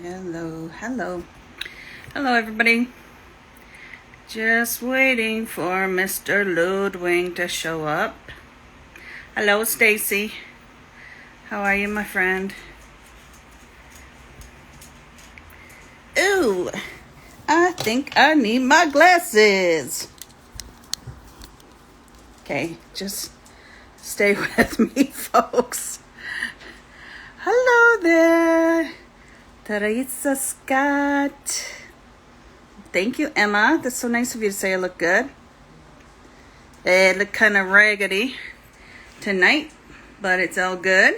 Hello, hello. Hello, everybody. Just waiting for Mr. Ludwig to show up. Hello, Stacy. How are you, my friend? Ooh, I think I need my glasses. Okay, just stay with me, folks. Hello there, Teresa Scott. Thank you, Emma. That's so nice of you to say I look good. I look kind of raggedy tonight, but it's all good.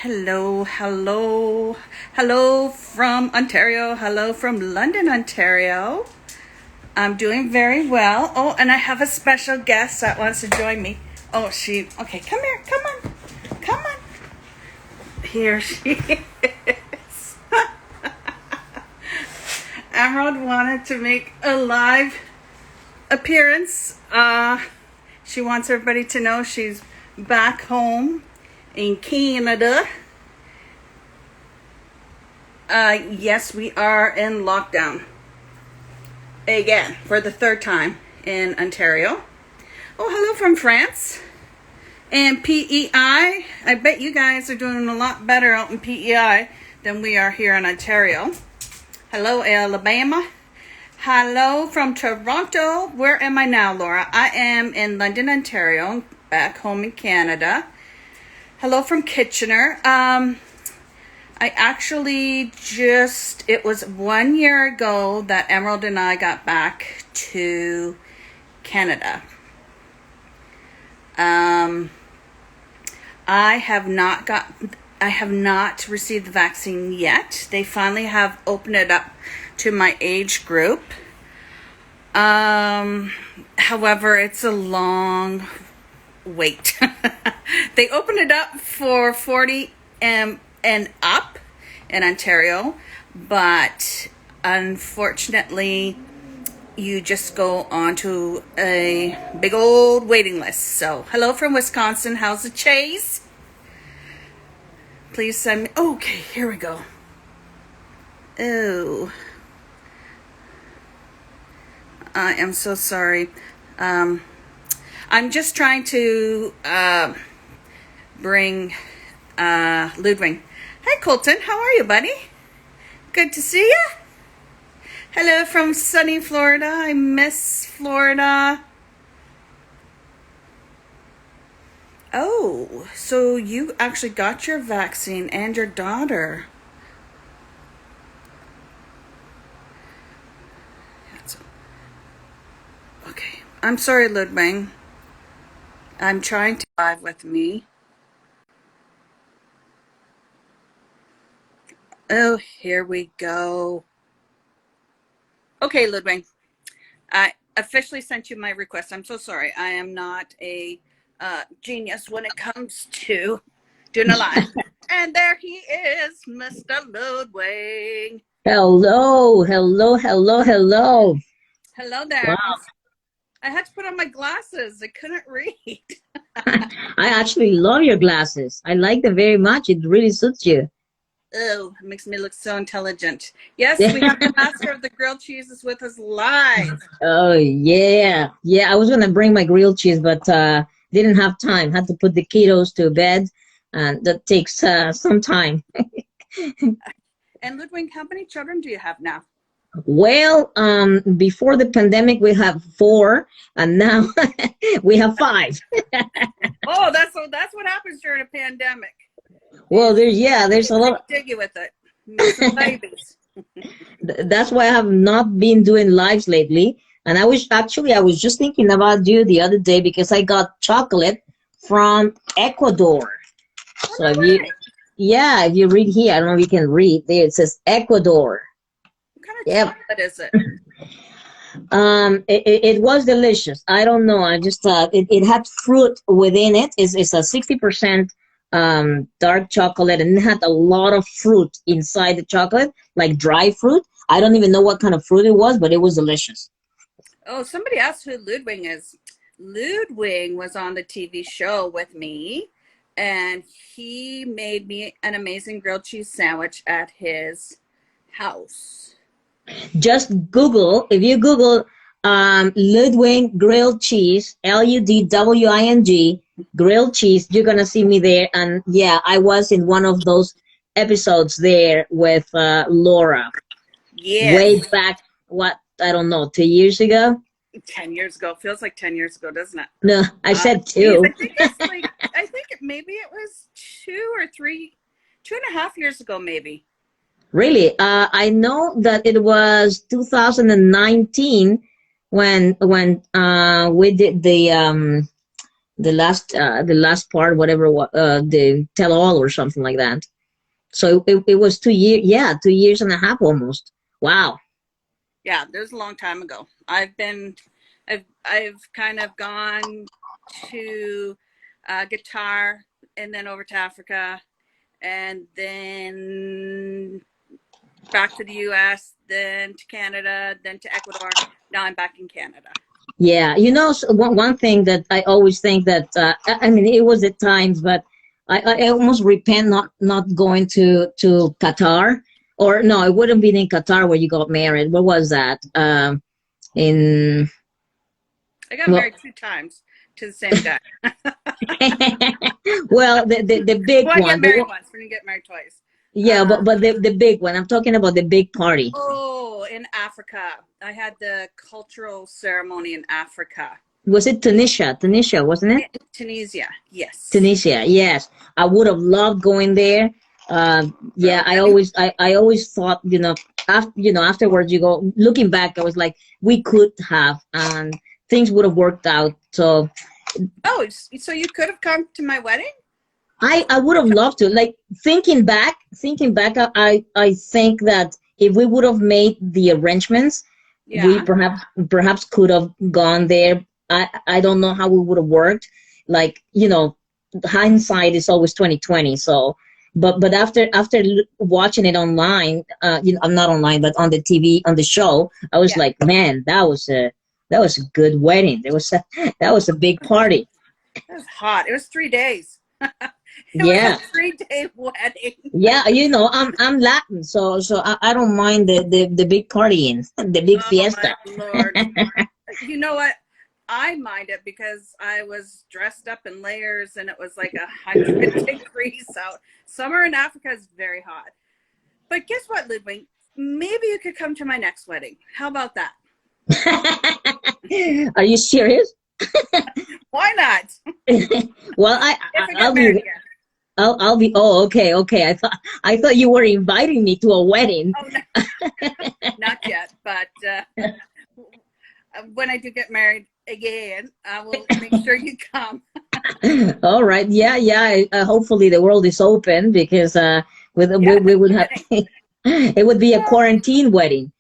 Hello, hello. Hello from Ontario. Hello from London, Ontario. I'm doing very well. Oh, and I have a special guest that wants to join me. Oh, okay, come here. Come on. Come on. Here she is. Emerald wanted to make a live appearance. She wants everybody to know she's back home in Canada. Yes, we are in lockdown again for the third time in Ontario. Oh, hello from France and PEI. I bet you guys are doing a lot better out in PEI than we are here in Ontario. Hello, Alabama. Hello from Toronto. Where am I now, Laura? I am in London, Ontario, back home in Canada. Hello from Kitchener. I actually it was 1 year ago that Emerald and I got back to Canada. I have not received the vaccine yet. They finally have opened it up to my age group. However, it's a long wait. They opened it up for 40 and up in Ontario, but unfortunately you just go onto a big old waiting list. So hello from Wisconsin. How's the chase? Please send me. Okay, here we go. Oh, I am so sorry. I'm just trying to bring Ludwig. Hi, Colton. How are you, buddy? Good to see you. Hello from sunny Florida. I miss Florida. Oh, so you actually got your vaccine and your daughter. Okay. I'm sorry, Ludwig. I'm trying to live with me. Oh, here we go. Okay, Ludwig. I officially sent you my request. I'm so sorry. I am not a genius when it comes to doing a live. And there he is, Mr. Ludwig. Hello, hello, hello, hello. Hello there. Wow. I had to put on my glasses. I couldn't read. I actually love your glasses. I like them very much. It really suits you. Oh, it makes me look so intelligent. Yes, we have the master of the grilled cheeses with us live. Oh, yeah. Yeah, I was going to bring my grilled cheese, but didn't have time. Had to put the kiddos to bed, and that takes some time. And Ludwig, how many children do you have now? Well, before the pandemic, we have 4, and now we have 5. Oh, that's what happens during a pandemic. Well, there's a lot. Diggy with it. Make some babies. That's why I have not been doing lives lately. And I was just thinking about you the other day because I got chocolate from Ecuador. So if you read here, I don't know if you can read there. It says Ecuador. What kind of chocolate is it? It was delicious. I don't know. I just it had fruit within it. It's a 60% dark chocolate, and it had a lot of fruit inside the chocolate, like dry fruit. I don't even know what kind of fruit it was, but it was delicious. Oh, somebody asked who Ludwig is. Ludwig was on the TV show with me, and he made me an amazing grilled cheese sandwich at his house. Just Google, if you Google Ludwig grilled cheese, Ludwing grilled cheese, you're gonna see me there. And yeah, I was in one of those episodes there with Laura way Yes, back. What, I don't know, 2 years ago. 10 years ago. Feels like 10 years ago, doesn't it? No, I said Geez, two. I think maybe it was 2 or 3, 2.5 years ago, maybe. Really, I know that it was 2019 when we did the last part, whatever, the tell all or something like that. So it was 2 years, yeah, 2 years and a half almost. Wow. Yeah, that was a long time ago. I've kind of gone to guitar and then over to Africa and then back to the US, then to Canada, then to Ecuador. Now I'm back in Canada. Yeah, so one thing that I always think that I mean, it was at times, but I almost repent not going to Qatar, or no, it wouldn't be in Qatar where you got married. What was that? In I got well, married 2 times to the same guy. well, the big Well, I get one, married once. We're gonna get married twice. yeah, but the big one. I'm talking about the big party. Oh, in Africa, I had the cultural ceremony in Africa. Was it Tunisia? Tunisia, wasn't it? In Tunisia, yes. Tunisia, yes. I would have loved going there. Yeah, Okay. I always thought, afterwards you go looking back, I was like, we could have, and things would have worked out. So Oh, so you could have come to my wedding? I would have loved to. Like thinking back, I think that if we would have made the arrangements, we Yeah. perhaps could have gone there. I don't know how we would have worked. Like, hindsight is always 2020. So, but after watching it online, I'm not online, but on the TV, on the show, I was Yeah. like, man, that was a good wedding. That was a big party. It was hot. It was 3 days. It was a Yeah. 3-day wedding. Yeah, I'm Latin, so I don't mind the big partying, the big Oh my fiesta. Lord. You know what? I mind it because I was dressed up in layers and it was like 100 degrees out. Summer in Africa is very hot. But guess what, Ludwig? Maybe you could come to my next wedding. How about that? Are you serious? Why not? Well, If we I'll get married be again. I'll be. Oh, okay. I thought you were inviting me to a wedding. Oh, no, not yet. But when I do get married again, I will make sure you come. All right. Yeah, yeah. Hopefully the world is open because Yeah, we would have it would be a well, quarantine wedding.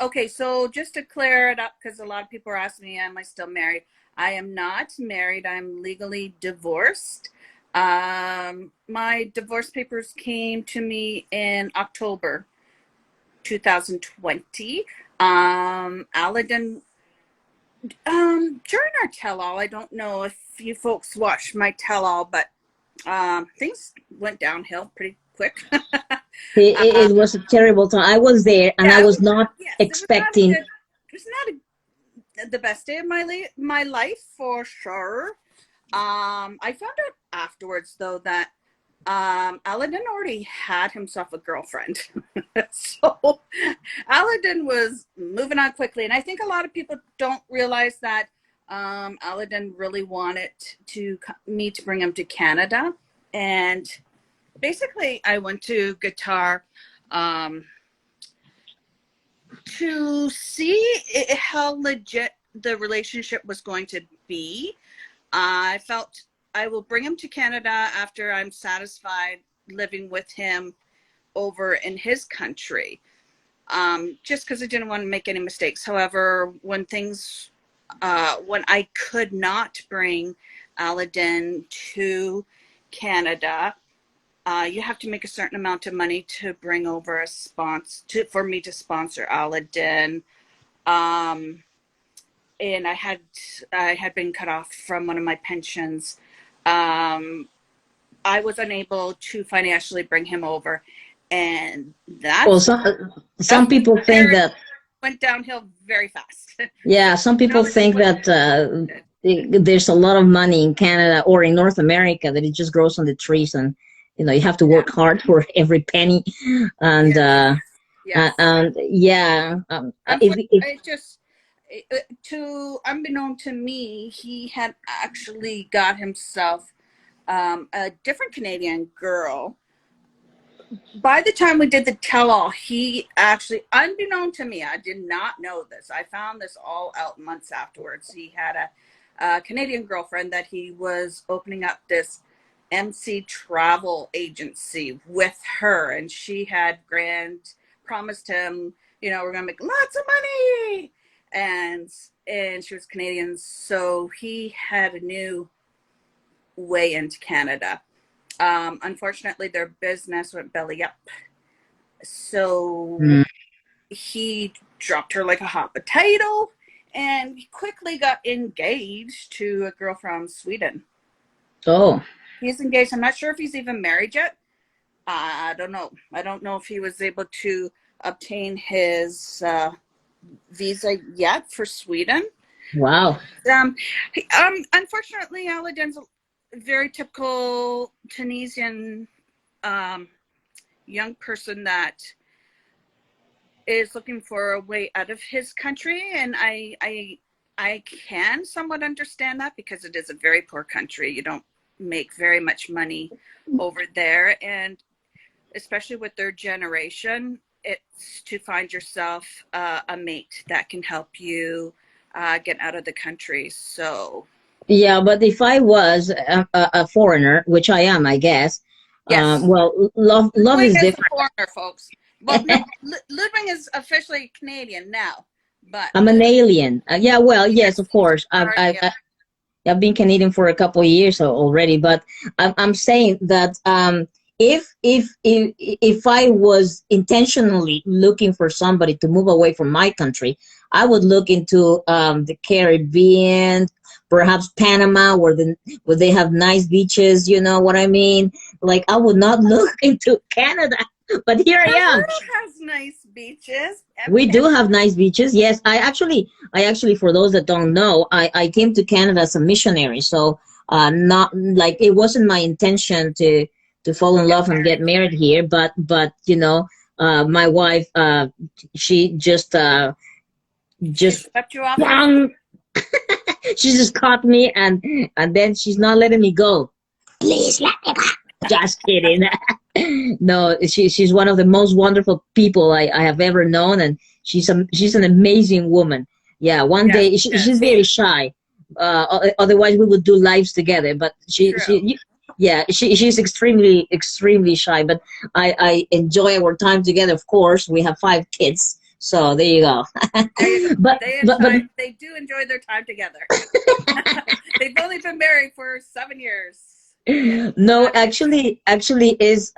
okay, so just to clear it up, because a lot of people are asking me, am I still married? I am not married. I'm legally divorced. My divorce papers came to me in October 2020. Aladdin, during our tell-all, I don't know if you folks watched my tell-all, but things went downhill pretty quick. It was a terrible time. I was there, and I Yeah, it was was. not Yes, it was not a expecting. good. It was not the best day of my life for sure. I found out afterwards though that Aladdin already had himself a girlfriend, so Aladdin was moving on quickly, and I think a lot of people don't realize that Aladdin really wanted me to bring him to Canada, and basically I went to guitar. Um, to see how legit the relationship was going to be. I felt I will bring him to Canada after I'm satisfied living with him over in his country, just because I didn't want to make any mistakes. However, when I could not bring Aladdin to Canada, you have to make a certain amount of money to bring over a sponsor for me to sponsor Aladdin. Um, and I had been cut off from one of my pensions. Um, I was unable to financially bring him over, and Well, that's some people think very that, went downhill very fast. yeah, some people Technology think was that there's a lot of money in Canada or in North America that it just grows on the trees, and you have to yeah, work hard for every penny. And yes, yes. yeah, Unfortunately, it just to unbeknown to me, he had actually got himself a different Canadian girl. By the time we did the tell-all, he actually, unbeknown to me, I did not know this. I found this all out months afterwards. He had a Canadian girlfriend that he was opening up this MC travel agency with her, and she had promised him, we're gonna make lots of money, and she was Canadian, so he had a new way into Canada. Unfortunately, their business went belly up. So mm, he dropped her like a hot potato and he quickly got engaged to a girl from Sweden. oh, He's engaged. I'm not sure if he's even married yet. I don't know. I don't know if he was able to obtain his visa yet for Sweden. wow. Um, Unfortunately, Aladdin's a very typical Tunisian um, young person that is looking for a way out of his country, and I can somewhat understand that because it is a very poor country. You don't make very much money over there, and especially with their generation, it's to find yourself a mate that can help you get out of the country. So Yeah, but if I was a foreigner, which I am, I guess, yes, well, love Ludwig is is a different. foreigner, folks. Well, no, Ludwig is officially Canadian now, but I'm an alien. Yeah, well, yes, yes, of course. sorry, yeah, I've been Canadian for a couple of years already, but I'm saying that if I was intentionally looking for somebody to move away from my country, I would look into the Caribbean, perhaps Panama, where they have nice beaches. You know what I mean? Like I would not look into Canada, but here I am. Alberta has nice beaches. We do have nice beaches. Yes, I actually, for those that don't know, I came to Canada as a missionary. So, not like it wasn't my intention to fall in Get love and get married. married here, but my wife, she She just, swept you off your feet. bang, she just caught me, and then she's not letting me go. Please let me go. Just kidding. No, she's one of the most wonderful people I have ever known, and she's an amazing woman. Yeah, one Yes, day she's very shy. Otherwise, we would do lives together. But true. yeah, she's extremely shy. But I enjoy our time together. Of course, we have 5 kids, so there you go. There you go. but but They do enjoy their time together. They've only been married for 7 years. And no, that is, actually is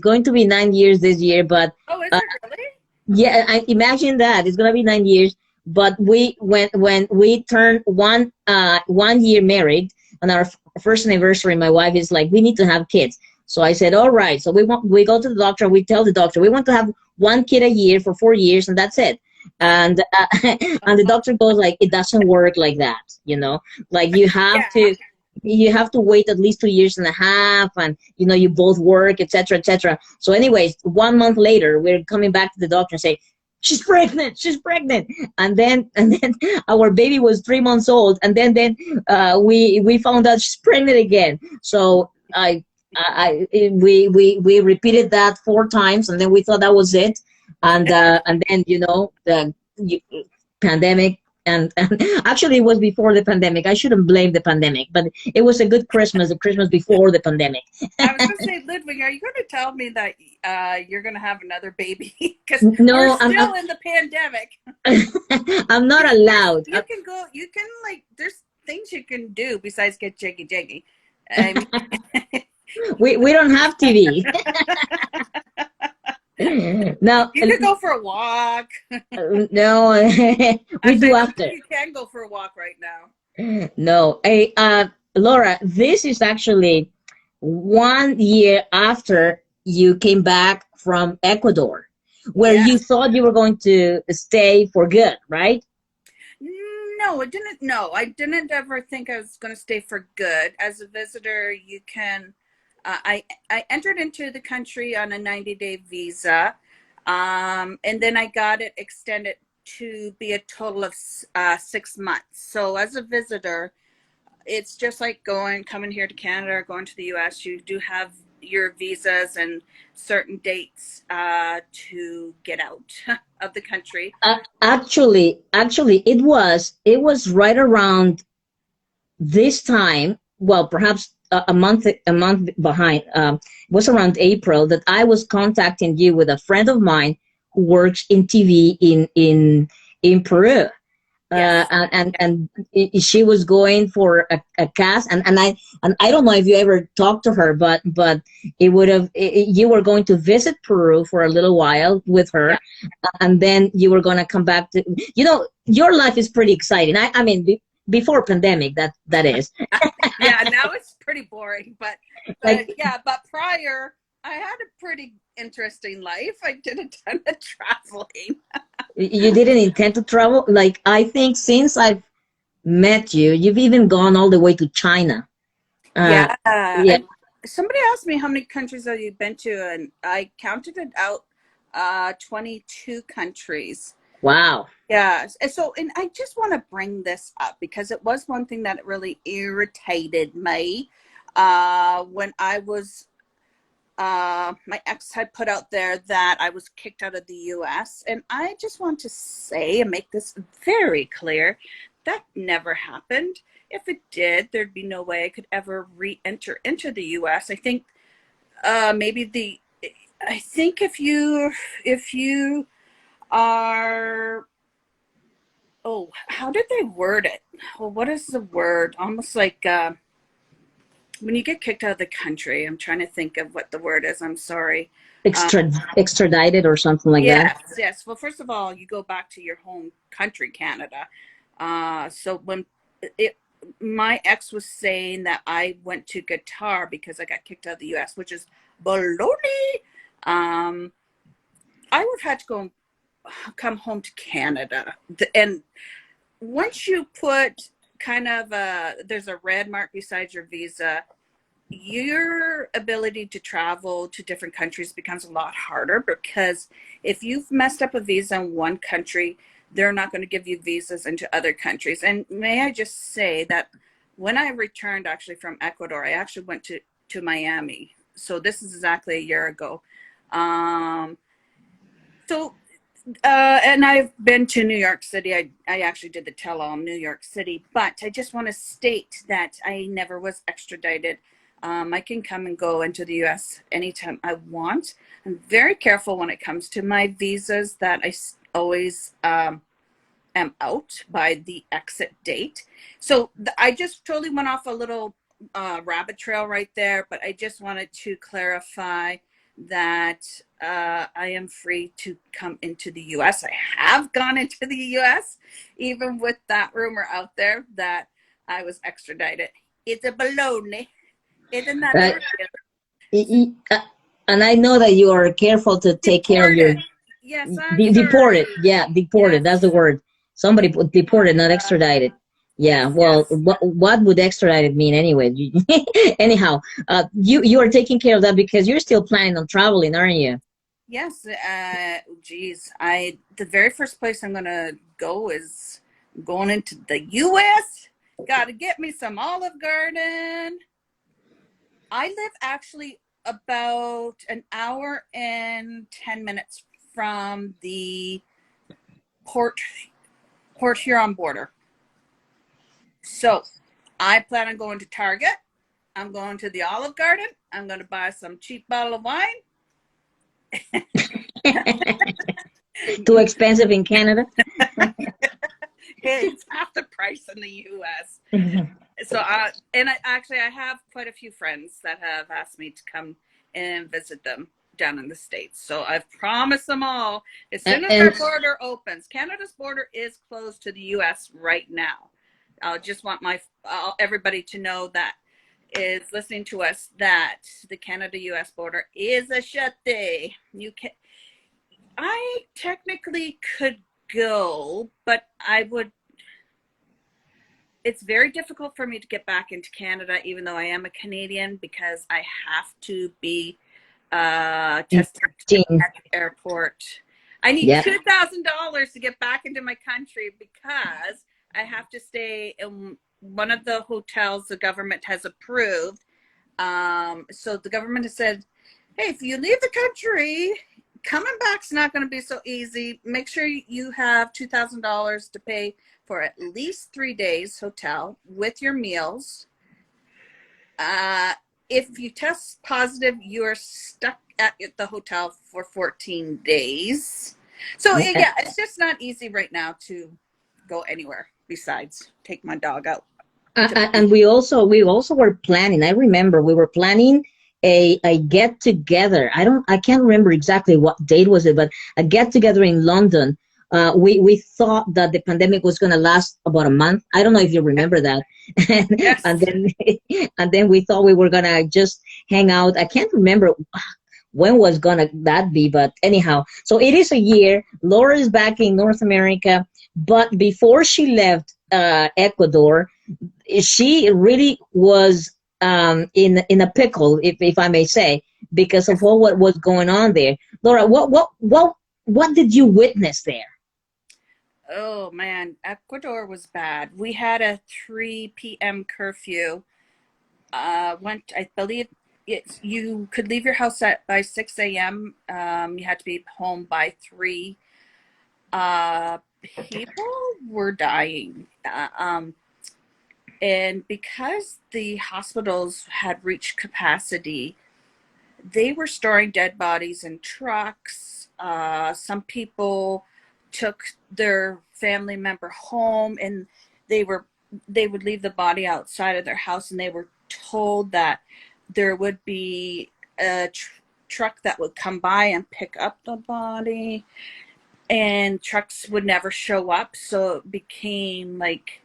going to be 9 years this year, but. oh, is Uh, it really? Yeah, I imagine that it's gonna be 9 years. But we when we turned 1 year married on our first anniversary, my wife is like, we need to have kids. So I said, all right. So we go to the doctor. We tell the doctor we want to have one kid a year for 4 years, and that's it. And and the doctor goes like, it doesn't work like that. Like Yeah. you have to wait at least 2 years and a half, and you both work, etc., etc. So anyways, 1 month later we're coming back to the doctor and say, she's pregnant. And then our baby was 3 months old, and then we found out she's pregnant again. So we repeated that 4 times, and then we thought that was it. And then the pandemic, and actually it was before the pandemic. I shouldn't blame the pandemic, but it was a good Christmas, the Christmas before the pandemic. I was going to say, Ludwig, are you going to tell me that you're going to have another baby? Because we're No, still in the pandemic. I'm not allowed. You can go, there's things you can do besides get jiggy jiggy. I mean, We don't have TV. Now, You could go for a walk. no, we Actually, do I don't after. think you can go for a walk right now. No, hey, Laura, this is actually 1 year after you came back from Ecuador, where you Yes. thought you were going to stay for good, right? No, it didn't. No, I didn't ever think I was going to stay for good. As a visitor, you can. I entered into the country on a 90-day visa, and then I got it extended to be a total of 6 months. So as a visitor, it's just like coming here to Canada or going to the US. You do have your visas and certain dates to get out of the country. Actually, it was right around this time. Well, perhaps a month behind. It was around April that I was contacting you with a friend of mine who works in TV in Peru. Yes. And she was going for a cast, and I don't know if you ever talked to her, but you were going to visit Peru for a little while with Yeah. her, and then you were going to come back to, your life is pretty exciting. I mean, before pandemic, that is. Yeah, now it's pretty boring, but Like, yeah, but prior I had a pretty interesting life. I did a ton of traveling. you didn't intend to travel. Like, I think since I've met you, you've even gone all the way to China. uh Yeah, yeah. somebody asked me how many countries have you been to, and I counted it out. 22 countries. Wow. Yes. And I just want to bring this up because it was one thing that really irritated me when I was, my ex had put out there that I was kicked out of the US. And I just want to say and make this very clear that never happened. If it did, there'd be no way I could ever re enter into the US. I think maybe I think if you are, oh, how did they word it? Well, what is the word? Almost like when you get kicked out of the country. I'm trying to think of what the word is. I'm sorry. Uh, Extradited or something like that. yes, yes. Well, first of all, you go back to your home country, Canada. So when it, my ex was saying that I went to Qatar because I got kicked out of the U.S., which is baloney. Um, I would have had to go and come home to Canada, and once you put kind of there's a red mark beside your visa, your ability to travel to different countries becomes a lot harder because if you've messed up a visa in one country, they're not going to give you visas into other countries. And may I just say that when I returned actually from Ecuador, I actually went to Miami. So this is exactly a year ago. Um, so and I've been to New York City. I actually did the tell all New York City, but I just want to state that I never was extradited. I can come and go into the US anytime I want. I'm very careful when it comes to my visas that I always am out by the exit date. So I just totally went off a little rabbit trail right there, but I just wanted to clarify that I am free to come into the US. I have gone into the US, even with that rumor out there that I was extradited. It's a baloney. Isn't that uh, the real? y- y- uh, and I know that you are careful to take care of your Deported. Yes, I'm deported. sorry. Yeah, deported. That's the Yes. word. Somebody put deported, not extradited. Yeah. Yes, Well, yes. what would extradited mean anyway? Anyhow, you are taking care of that because you're still planning on traveling, aren't you? Yes, geez, the very first place I'm gonna go is going into the U.S. Got to get me some Olive Garden. I live actually about an hour and 10 minutes from the Port Port Huron border, so I plan on going to Target. I'm going to the Olive Garden. I'm going to buy some cheap bottle of wine. Too expensive in Canada. It's half the price in the U.S. So and I have quite a few friends that have asked me to come and visit them. down in the States. So I've promised them all, as soon as our And border opens, Canada's border is closed to the US right now. I just want everybody to know that is listening to us that the Canada US border is a shut day. I technically could go, but it's very difficult for me to get back into Canada, even though I am a Canadian, because I have to be tested at the airport. I need yeah. $2,000 to get back into my country because I have to stay in one of the hotels the government has approved. So the government has said, hey, if you leave the country, coming back's not going to be so easy. Make sure you have $2,000 to pay for at least 3 days hotel with your meals. If you test positive, you're stuck at the hotel for 14 days. So yeah, it's just not easy right now to go anywhere besides take my dog out. And we also were planning. I remember we were planning a get together. I can't remember exactly what date was it, but a get together in London. We thought that the pandemic was going to last about a month. I don't know if you remember that. Yes. And then we thought we were going to just hang out. I can't remember when was gonna that be, but anyhow, so it is a year. Laura is back in North America, but before she left Ecuador, she really was in a pickle, if I may say, because of all what was going on there. Laura, what did you witness there? Oh man, Ecuador was bad. We had a 3 p.m. curfew. I believe you could leave your house by 6 a.m. You had to be home by 3. People were dying. And because the hospitals had reached capacity, they were storing dead bodies in trucks. Some people took their family member home, and they would leave the body outside of their house, and they were told that there would be a truck that would come by and pick up the body, and trucks would never show up. So it became like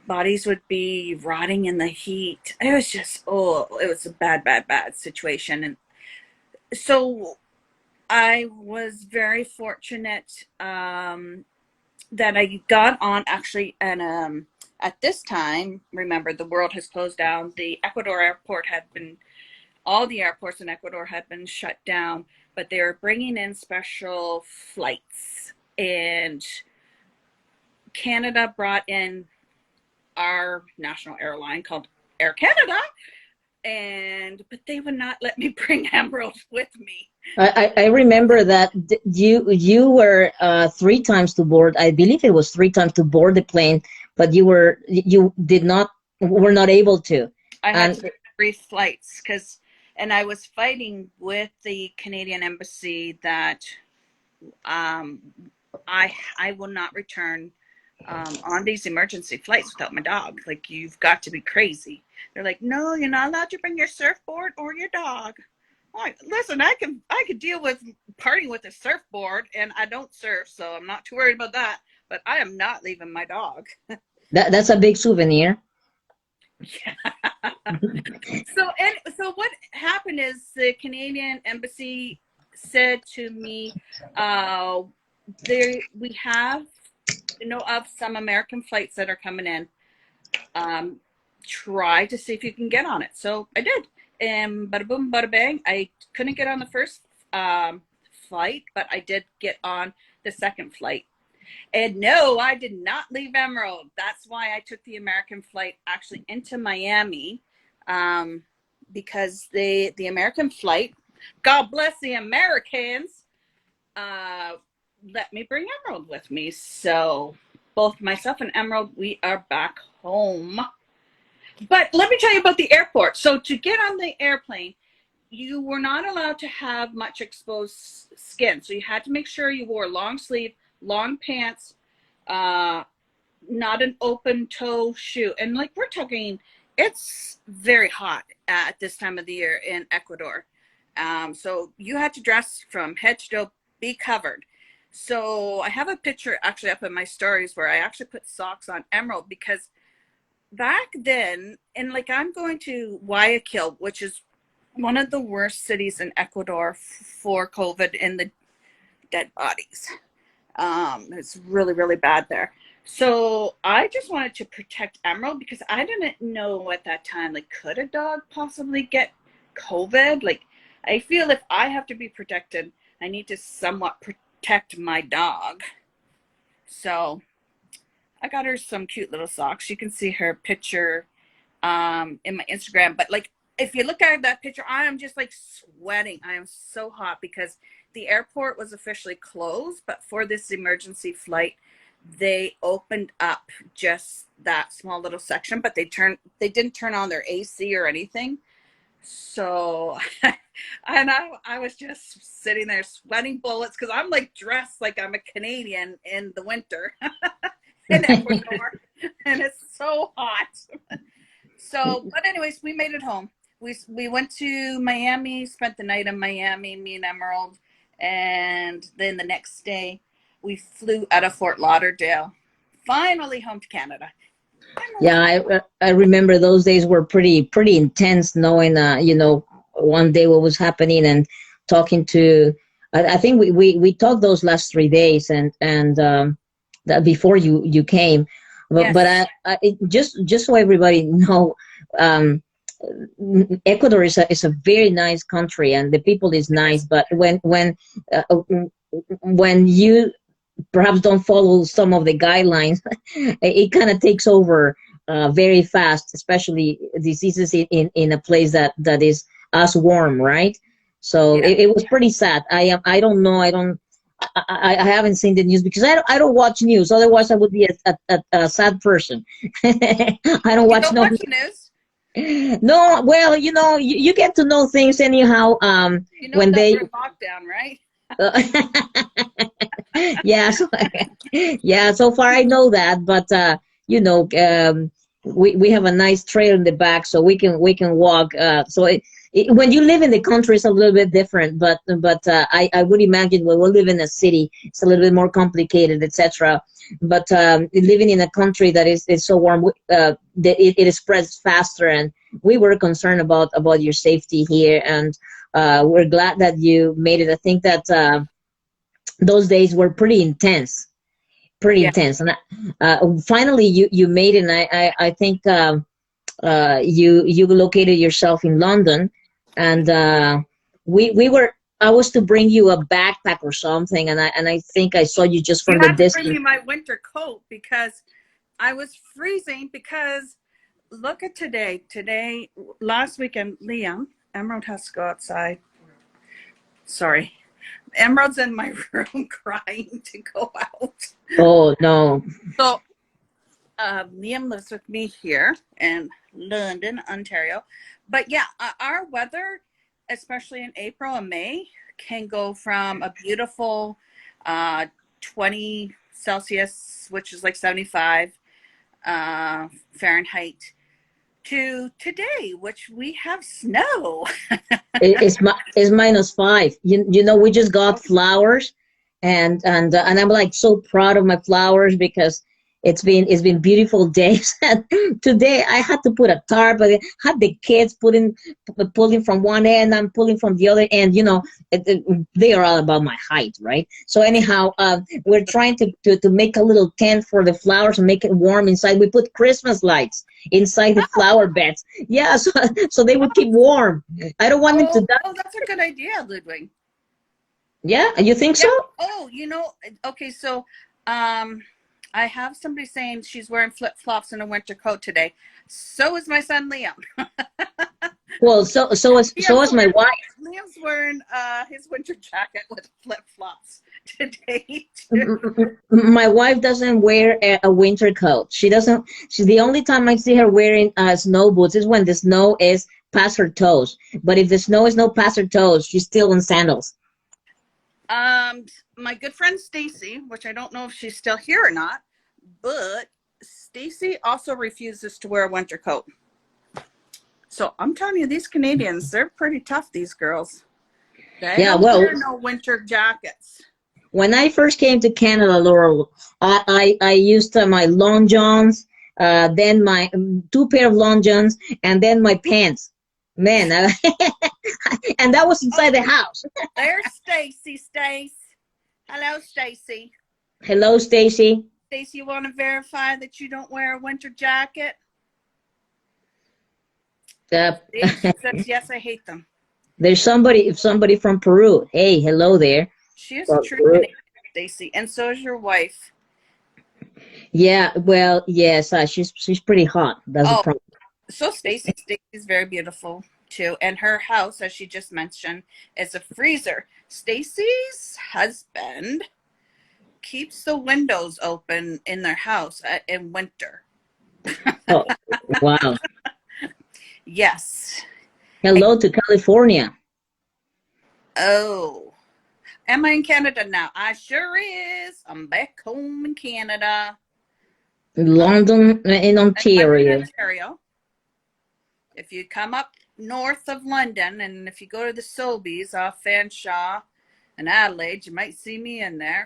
bodies would be rotting in the heat. It was just, it was a bad situation. And so I was very fortunate that I got on actually, and at this time, remember, the world has closed down. The Ecuador airport all the airports in Ecuador had been shut down, but they were bringing in special flights. And Canada brought in our national airline called Air Canada, but they would not let me bring Emerald with me. I remember that you were 3 times to board. I believe it was 3 times to board the plane, but you were not able to. I had to do 3 flights and I was fighting with the Canadian embassy that I will not return on these emergency flights without my dog. Like, you've got to be crazy. They're like, no, you're not allowed to bring your surfboard or your dog. Like, listen, I could deal with partying with a surfboard, and I don't surf, so I'm not too worried about that. But I am not leaving my dog. That's a big souvenir. Yeah. So what happened is the Canadian embassy said to me, we have of some American flights that are coming in. Try to see if you can get on it. So I did. And bada boom, bada bang. I couldn't get on the first flight, but I did get on the second flight. And no, I did not leave Emerald. That's why I took the American flight actually into Miami, because the American flight, God bless the Americans, let me bring Emerald with me. So both myself and Emerald, we are back home. But let me tell you about the airport. So to get on the airplane, you were not allowed to have much exposed skin. So you had to make sure you wore long sleeve, long pants, not an open toe shoe. And like, we're talking, it's very hot at this time of the year in Ecuador. So you had to dress from head to toe, be covered. So I have a picture actually up in my stories where I actually put socks on Emerald because back then, and like I'm going to Guayaquil, which is one of the worst cities in Ecuador for COVID and the dead bodies. It's really, really bad there. So I just wanted to protect Emerald because I didn't know at that time, like, could a dog possibly get COVID? Like, I feel if I have to be protected, I need to somewhat protect my dog. So I got her some cute little socks. You can see her picture in my Instagram. But like, if you look at that picture, I am just like sweating. I am so hot because the airport was officially closed, but for this emergency flight, they opened up just that small little section, but they didn't turn on their AC or anything. So, and I was just sitting there sweating bullets because I'm like dressed like I'm a Canadian in the winter in Ecuador, and it's so hot. So, but anyways, we made it home. We went to Miami, spent the night in Miami, me and Emerald, and then the next day we flew out of Fort Lauderdale, finally home to Canada. Yeah, I remember those days were pretty intense, knowing one day what was happening and talking to. I think we talked those last 3 days and that before you came, but Yes, just so everybody know, um, Ecuador is a very nice country and the people is it nice, is. but uh, when you perhaps don't follow some of the guidelines, it kind of takes over very fast, especially diseases in a place that is as warm, right? So Yeah. it was pretty sad. I don't know. I haven't seen the news because I don't watch news. Otherwise, I would be a sad person. I don't You watch don't no watch the news? news. No, well, you get to know things anyhow. You know When that they we're in lockdown, right? yeah, yeah, so far I know that, but you know, we have a nice trail in the back, so we can walk. So when you live in the country, it's a little bit different, but I would imagine when we live in a city, it's a little bit more complicated, etc. But living in a country that is so warm, it spreads faster, and we were concerned about your safety here, and we're glad that you made it. I think that. Those days were pretty Yeah. intense, and finally you made it. And I think you located yourself in London, and we were. I was to bring you a backpack or something, and I think I saw you just You from the had to bring distance. me my winter coat because I was freezing because look at today. Today, last weekend, Liam, Emerald has to go outside. Sorry. Emerald's in my room crying to go out. Oh no. So Liam lives with me here in London, Ontario. But yeah, our weather, especially in April and May, can go from a beautiful 20 Celsius, which is like 75 Fahrenheit, to today, which we have snow. It's -5. We just got flowers, and I'm like so proud of my flowers because it's been beautiful days. And today I had to put a tarp. I had the kids pulling from one end, I'm pulling from the other end. They are all about my height, right? So anyhow, we're trying to make a little tent for the flowers and make it warm inside. We put Christmas lights inside the flower beds. Yeah, so they would keep warm. I don't want them to Oh, die. oh, that's a good idea, Ludwig. Yeah, you think so? Yeah. Oh, okay. So, I have somebody saying she's wearing flip flops and a winter coat today. So is my son Liam. Well, so is my wife. Liam's wearing his winter jacket with flip flops today too. My wife doesn't wear a winter coat. She doesn't. She's the only time I see her wearing snow boots is when the snow is past her toes. But if the snow is no past her toes, she's still in sandals. My good friend Stacy, which I don't know if she's still here or not, but Stacy also refuses to wear a winter coat. So I'm telling you, these Canadians, they're pretty tough, these girls. They Yeah, don't well, wear no winter jackets. when I first came to Canada, Laura, I used my long johns, then my two pair of long johns, and then my pants. Man, and that was inside Oh, the house. there's Stacy. Hello, Stacy. Hello, Stacy. Stacy, you want to verify that you don't wear a winter jacket? Uh, See, she says yes. I hate them. there's somebody from Peru. Hey, hello there. She is a From true Peru. Canadian, Stacy, and so is your wife. Yeah, well, yes, she's pretty hot. That's the Oh, problem. so Stacy's very beautiful too, and her house, as she just mentioned, is a freezer. Stacy's husband keeps the windows open in their house in winter. Oh, wow. Yes. Hello to California. Oh, am I in Canada now? I sure is. I'm back home in Canada. London in I'm in Ontario. Ontario. If you come up north of London and if you go to the Sobeys off Fanshawe and Adelaide, you might see me in there.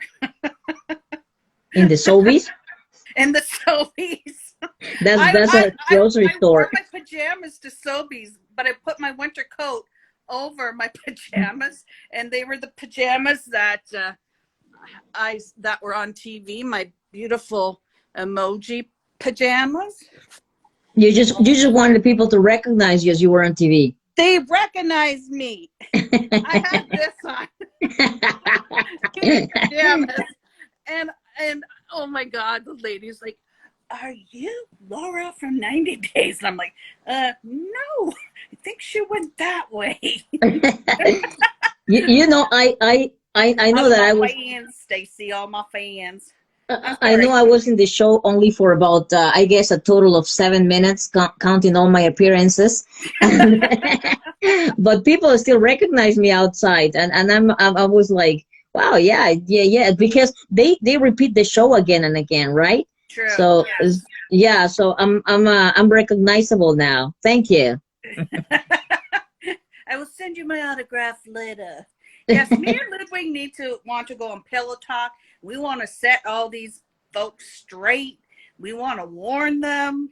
In the Soviets. In the Sobeys. That's a grocery I wore store. my pajamas to Sobeys, but I put my winter coat over my pajamas, and they were the pajamas that that were on TV. My beautiful emoji pajamas. You just wanted the people to recognize you as you were on TV. They recognized me. I had this on pajamas, and oh my God, the lady's like, "Are you Laura from 90 Days?" And I'm like, no, I think she went that way. you know, I know All that my I was. fans, Stacy, all my fans. I'm I know sorry. I was in the show only for about, I guess, a total of 7 minutes, counting all my appearances. But people still recognize me outside, and I was like, wow, yeah, because they repeat the show again and again, right? True. So Yes. yeah, so I'm recognizable now. Thank you. I will send you my autograph later. Yes, me and Ludwig want to go on Pillow Talk. We want to set all these folks straight. We want to warn them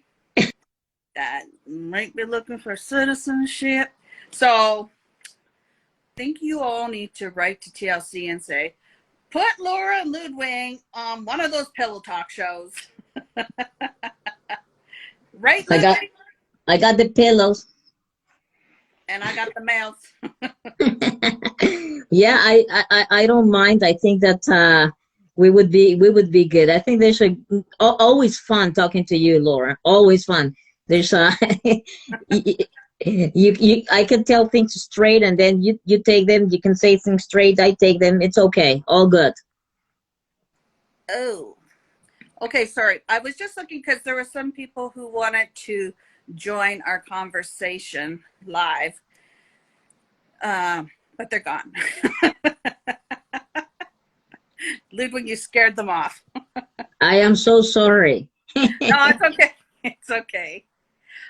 that might be looking for citizenship. So I think you all need to write to TLC and say, put Laura and Ludwig on one of those Pillow Talk shows. Right, I got Ludwig? I got the pillows. And I got the mouth. Yeah, I don't mind. I think that we would be good. I think there's always fun talking to you, Laura. Always fun. There's you, I can tell things straight, and then you take them. You can say things straight. I take them. It's okay. All good. Oh, okay. Sorry. I was just looking because there were some people who wanted to join our conversation live, but they're gone. Ludwig, you scared them off. I am so sorry. No, it's okay. It's okay.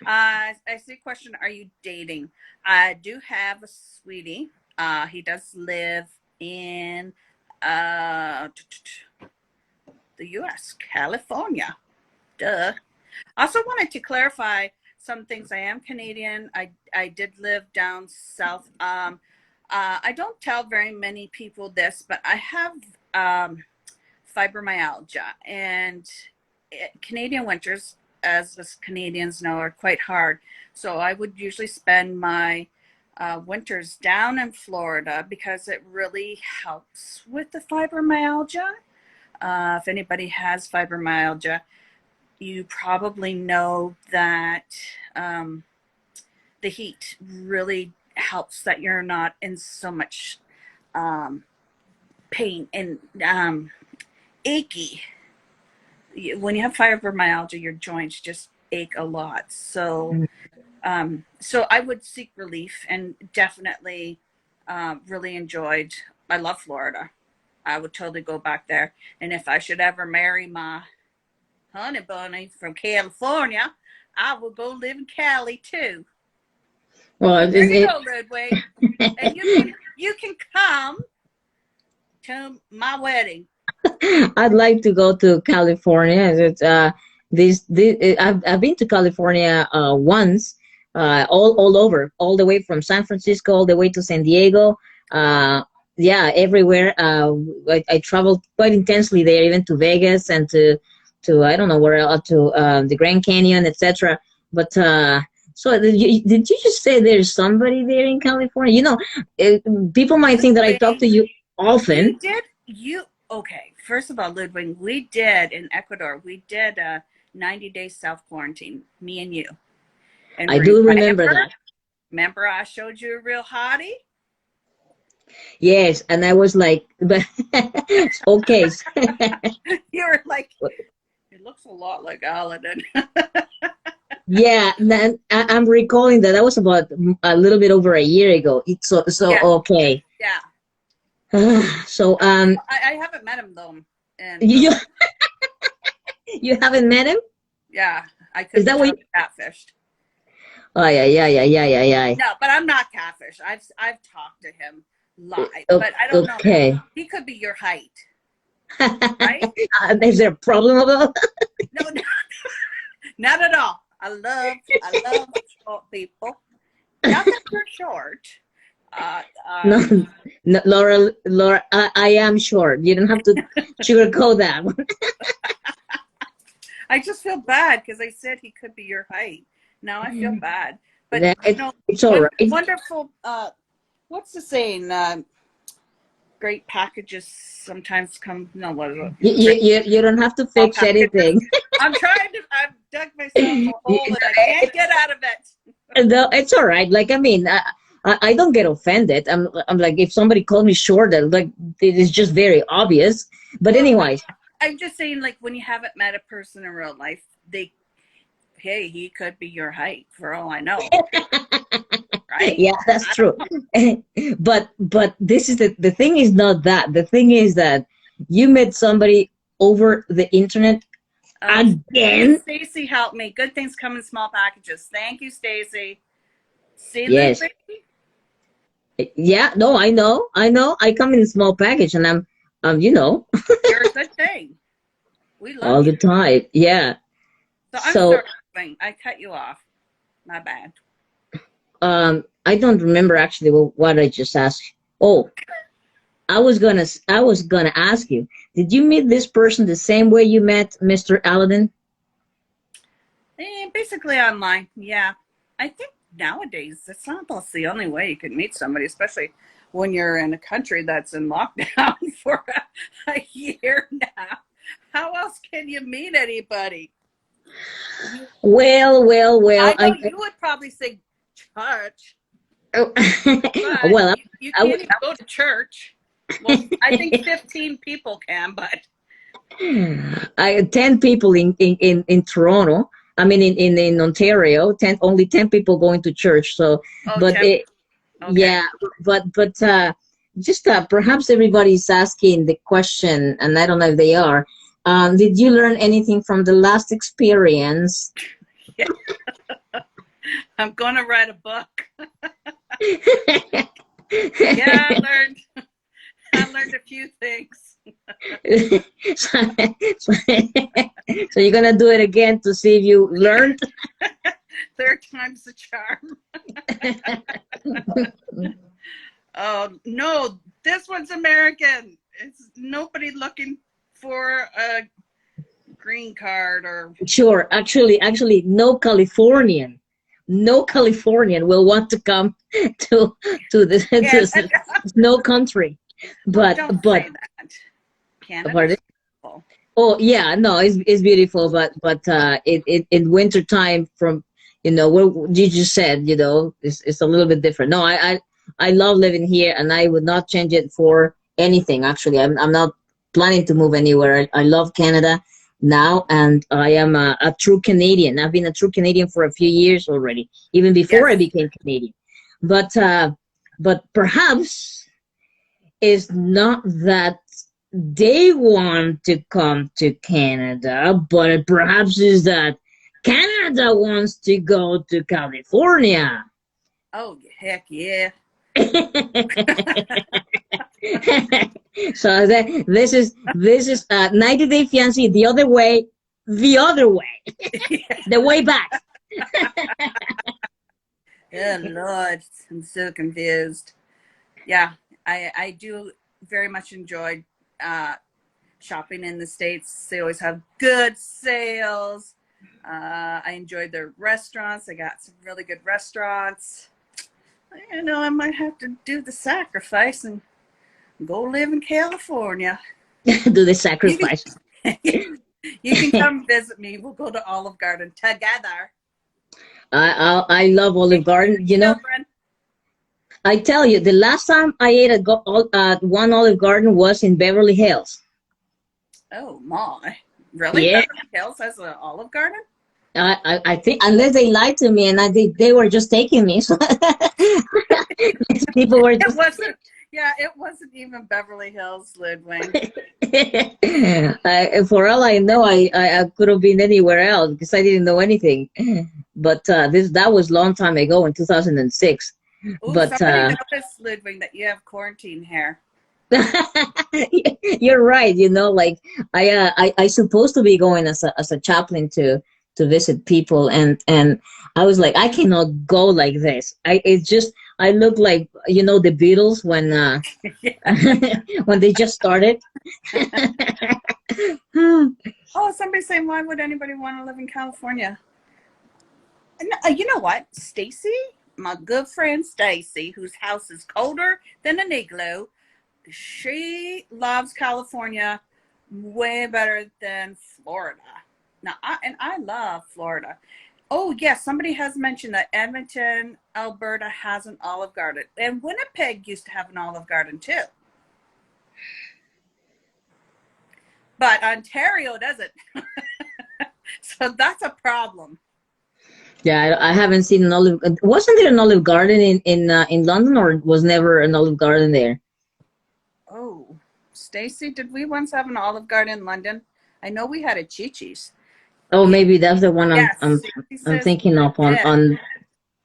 I see a question. Are you dating? I do have a sweetie. He does live in the U.S., California. Duh. I also wanted to clarify some things. I am Canadian. I did live down south. I don't tell very many people this, but I have fibromyalgia, and Canadian winters, as us Canadians know, are quite hard. So I would usually spend my winters down in Florida because it really helps with the fibromyalgia. If anybody has fibromyalgia, you probably know that the heat really helps that you're not in so much um, pain and achy. When you have fibromyalgia, your joints just ache a lot. So I would seek relief, and definitely really enjoyed. I love Florida. I would totally go back there. And if I should ever marry my honey bunny from California, I will go live in Cali too. Well, Well, there you go, Ludwig. And you can come to my wedding. I'd like to go to California. It's I've been to California once, all over, all the way from San Francisco all the way to San Diego. Yeah, everywhere. I traveled quite intensely there, even to Vegas and to I don't know where else, to the Grand Canyon, etc. But so did you just say there's somebody there in California? People might think that I talk to you You often. did okay. First of all, Ludwig, we did in Ecuador. We did a 90-day self quarantine. Me and you. And I do remember that. Remember, I showed you a real hottie. Yes, and I was like, but okay. You were like, it looks a lot like Aladdin. Yeah, then I'm recalling that was about a little bit over a year ago. It's so Yeah, okay. yeah. So I haven't met him though, and you you haven't met him? yeah, I could Is be that what? totally catfished. Oh yeah. No, but I'm not catfish. I've talked to him live, but I don't know. Okay. He could be your height, right? Is there a problem about? No, no, not at all. I love short people. Not that you're short. No, no, Laura, I am short. You don't have to sugarcoat that one. I just feel bad because I said he could be your height. Now I feel bad. But It's all right. Wonderful. What's the saying? Great packages sometimes come. No, what is it? You don't have to fix anything. I'm trying to. I've dug myself a hole and I can't get out of it. No, it's all right. Like, I mean, I don't get offended. I'm like, if somebody called me short, like, it is just very obvious. But anyways, I'm just saying, like, when you haven't met a person in real life, hey, he could be your height for all I know. Right? Yeah, that's true. but this is the thing is not that. The thing is that you met somebody over the internet again. Stacy helped me. Good things come in small packages. Thank you, Stacy. See, yes. Yeah, no, I know. I come in a small package, and I'm you're a good thing. We love all you. the time. Yeah. So I'm sorry, I cut you off. My bad. I don't remember actually what I just asked. Oh, I was gonna ask you. Did you meet this person the same way you met Mr. Aladdin? Basically online. Yeah, I think nowadays that's the only way you can meet somebody, especially when you're in a country that's in lockdown for a year now. How else can you meet anybody? Well. I know you would probably say church. Well, you can't even go to church. Well, I think 15 people can, but 10 people in Toronto. I mean, in Ontario, only 10 people going to church. So, but okay. Yeah, but just perhaps everybody's asking the question, and I don't know if they are. Did you learn anything from the last experience? Yeah. I'm going to write a book. Yeah, I learned a few things. So you're gonna do it again to see if you learned? Third time's the charm. Oh no, this one's American. It's nobody looking for a green card or. Sure, actually, no Californian will want to come to no country. But don't say that. Canada's beautiful. Oh yeah, no, it's beautiful, but in winter time, from what you just said, it's a little bit different. No, I love living here, and I would not change it for anything. Actually, I'm not planning to move anywhere. I love Canada now, and I am a true Canadian. I've been a true Canadian for a few years already, even before I became Canadian. But perhaps it's not that they want to come to Canada, but perhaps is that Canada wants to go to California. Oh, heck yeah. So this is 90 Day Fiance the other way, the way back. Oh, Lord. I'm so confused. Yeah, I do very much enjoy uh, shopping in the States. They always have good sales. I enjoyed their restaurants. I got some really good restaurants. You know, I might have to do the sacrifice and go live in California. Do the You can sacrifice. you can come visit me. We'll go to Olive Garden together. I love Olive Take Garden. your children. I tell you, the last time I ate at one Olive Garden was in Beverly Hills. Oh my! Really? Yeah, Beverly Hills has an Olive Garden? I think unless they lied to me and they were just taking me. So these people were It just. wasn't. Yeah, it wasn't even Beverly Hills, Ludwig. For all I know, I could have been anywhere else because I didn't know anything. But that was a long time ago in 2006. Oh, But somebody noticed, Ludwig, that you have quarantine hair. you're right. Like I supposed to be going as a chaplain to visit people, and I was like, I cannot go like this. It's just I look like the Beatles when when they just started. Oh, somebody's saying, why would anybody want to live in California? You know what? Stacy, my good friend Stacy, whose house is colder than an igloo, she loves California way better than Florida. Now, I love Florida. Oh, yes, somebody has mentioned that Edmonton, Alberta has an Olive Garden. And Winnipeg used to have an Olive Garden too. But Ontario doesn't. So that's a problem. Yeah, I haven't seen an olive. Wasn't there an Olive Garden in London, or was never an Olive Garden there? Oh, Stacy, did we once have an Olive Garden in London? I know we had a Chi-Chi's. Oh, Yeah, maybe that's the one I'm yes, I'm Stacy I'm says thinking we of on did. on.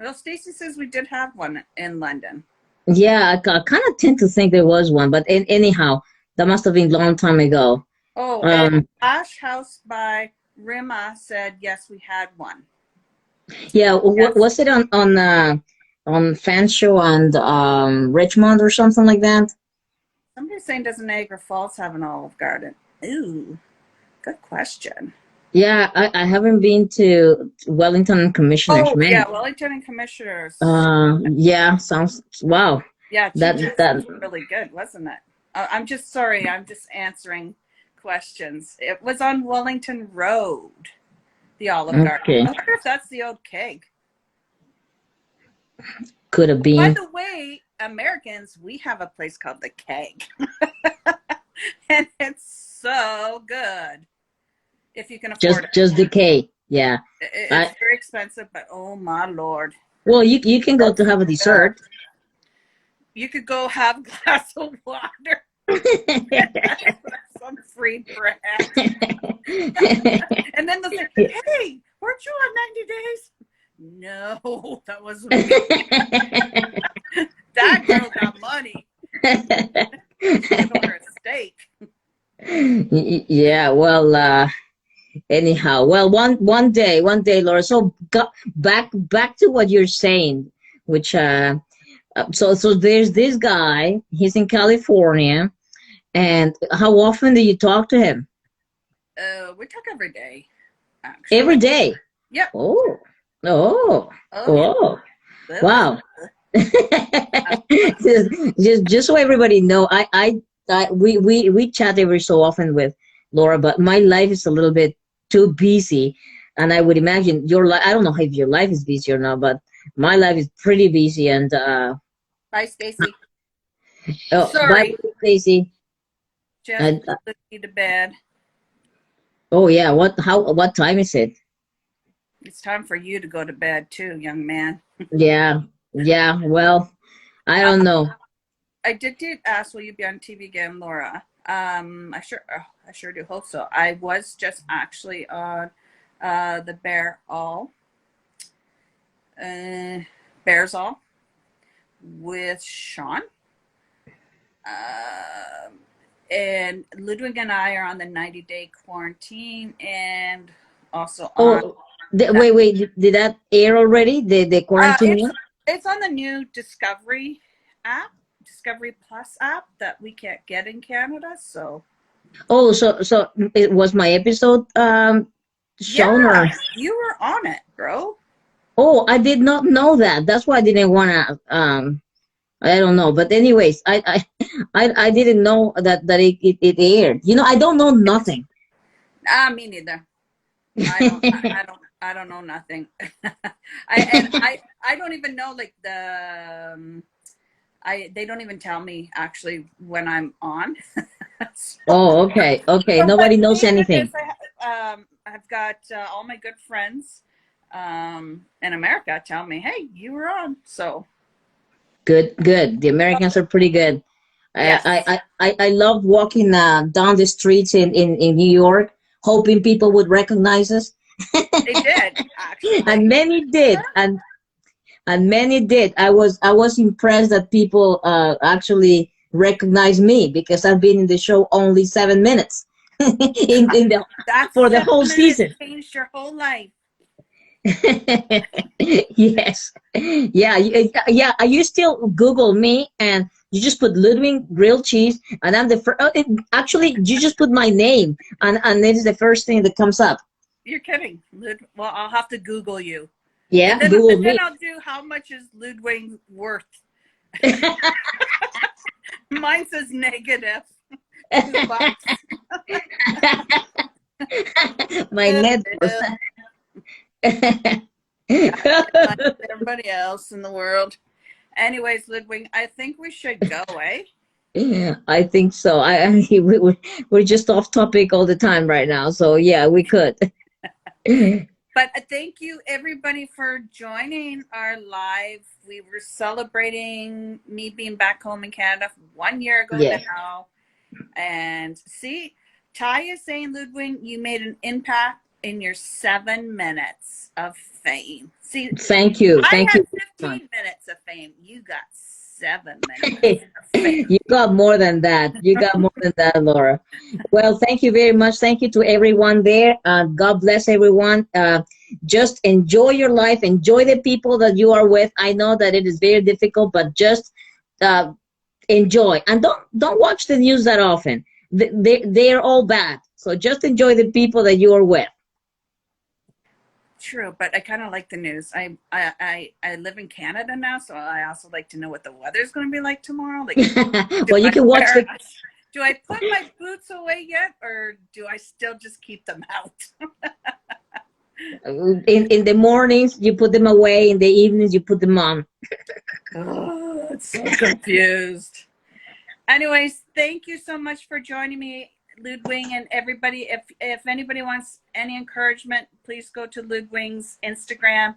Well, Stacy says we did have one in London. Yeah, I kind of tend to think there was one, but anyhow, that must have been a long time ago. Oh, and Um, Ash House by Rima said, yes, we had one. yeah, what Yes. was it on Fanshawe and Richmond or something like that? Somebody's saying, does Niagara Falls have an Olive Garden? Ooh, good question. Yeah, I haven't been to Wellington and Commissioners, Oh, man. yeah, Wellington and Commissioners. Yeah, sounds wow. Yeah, That Chi-Chi's that was really good, wasn't it? I'm just sorry. I'm just answering questions. It was on Wellington Road, the Olive Garden. okay I wonder if that's the old keg. could have By been the way, Americans, we have a place called the Keg. And it's so good if you can afford it. just decay. Yeah, I It's very expensive, but oh my Lord. well you can go to have a dessert. You could go have a glass of water, some free bread. And then they'll say, hey, weren't you on 90 days? No, that wasn't me. That girl got money. She could order a steak. Yeah, well, anyhow, well, one day, Laura. So back to what you're saying, which so there's this guy. He's in California, and how often do you talk to him? We talk every day, Every actually. day. Yep. Oh, oh, Oh, yeah. oh, wow. just so everybody know, we chat every so often with Laura, but my life is a little bit too busy, and I would imagine your life. I don't know if your life is busy or not, but my life is pretty busy. And Bye, Stacy. oh, bye, Sorry. Stacy. Just And put you to bed. oh yeah, what time is it? It's time for you to go to bed, too, young man. Yeah, yeah. Well, I Uh, don't know. I did ask, will you be on TV again, Laura? I sure do hope so. I was just actually on the Bear All, Bears All. with Sean. And Ludwig and I are on the 90-day quarantine, and also on Oh, that. wait. Did that air already? The quarantine? It's on the new Discovery app, Discovery Plus app that we can't get in Canada. So Oh, so it was my episode shown or? yeah, you were on it, bro. Oh, I did not know that. That's why I didn't wanna. I don't know, but anyways, I didn't know that it aired. You know, I don't know nothing. Me neither. I don't know nothing. I don't even know like they don't even tell me actually when I'm on. So, Oh, okay. but Nobody knows thank anything. goodness I've got all my good friends in America tell me, hey, you were on. So Good. The Americans are pretty good. yes, I loved walking down the streets in New York, hoping people would recognize us, they did and actually. many did, and many did. I was impressed that people actually recognized me because I've been in the show only 7 minutes in the That for the seven whole minutes season. changed your whole life. Yes, yeah. You still Google me and you just put Ludwig grilled cheese, and I'm the first. Actually, you just put my name, and it is the first thing that comes up. You're kidding. Well, I'll have to Google you. And Yeah, then Google and then me. I'll do how much is Ludwig worth? Mine says negative $2. My net worth. Like everybody else in the world. Anyways, Ludwig, I think we should go, eh? Yeah, I think so. We're just off topic all the time right now. So yeah, we could. But thank you everybody for joining our live. We were celebrating me being back home in Canada 1 year ago Yeah. now. And see, Ty is saying, Ludwig, you made an impact in your 7 minutes of fame. See, Thank you. I Thank had you. 15 minutes of fame. You got 7 minutes of fame. You got more than that. You got more than that, Laura. Well, thank you very much. Thank you to everyone there. God bless everyone. Just enjoy your life. Enjoy the people that you are with. I know that it is very difficult, but just uh, enjoy and don't watch the news that often. They're all bad. So just enjoy the people that you are with. True, but I kind of like the news. I live in Canada now, so I also like to know what the weather's going to be like tomorrow. Like, do Well, you I can watch wear, the do I put my boots away yet, or do I still just keep them out? in the mornings you put them away. In the evenings you put them on. Oh, it's so confused. Anyways, thank you so much for joining me, Ludwig, and everybody. If anybody wants any encouragement, please go to Ludwig's Instagram.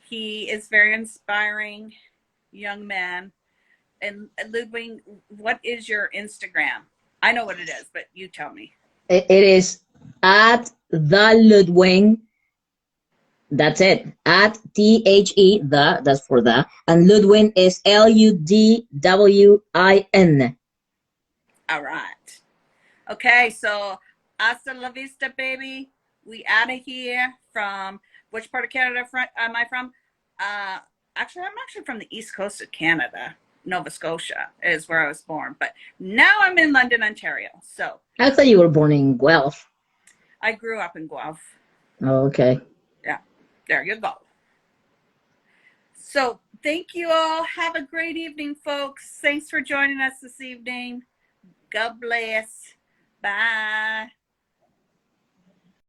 He is very inspiring young man. And Ludwig, what is your Instagram? I know what it is, but you tell me. It is at the Ludwig. That's it. At that's for the, and Ludwig is Ludwin. All right. Okay, so hasta la vista, baby. We out of here from which part of Canada am I from? Uh, I'm actually from the east coast of Canada. Nova Scotia is where I was born, but now I'm in London, Ontario. So I thought you were born in Guelph. I grew up in Guelph. Oh, okay. Yeah, there you go. So thank you all. Have a great evening, folks. Thanks for joining us this evening. God bless. Bye.